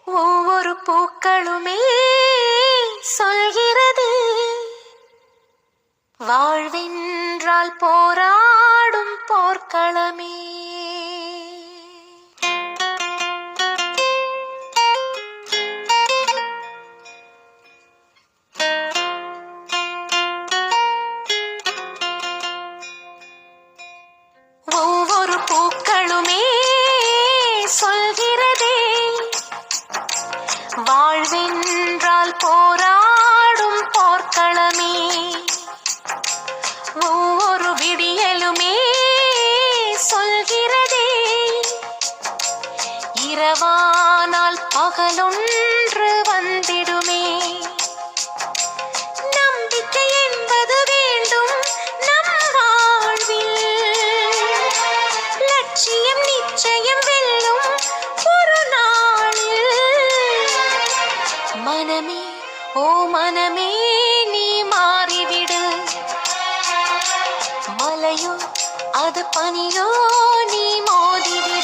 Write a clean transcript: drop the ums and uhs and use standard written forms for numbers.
ஒவ்வொரு பூக்களுமே சொல்கிறது வாழ்வென்றால் போராடும் போர்க்களமே. ஒவ்வொரு பூக்களுமே சொல்கிறதே வாழ்வென்றால் போராடும் போர்க்களமே. ஒவ்வொரு விடியலுமே சொல்கிறதே இரவானால் பகலொன்று வந்திடுமே. நம்பிக்கை என்பது வேண்டும் நம் வாழ்வில், லட்சியம் நிச்சயம் வெல்லும் ஒரு நாளில். மனமே ஓ மனமே நீ மாறிவிடு, மலையோ அது பனியோ நீ மோதிவிடு.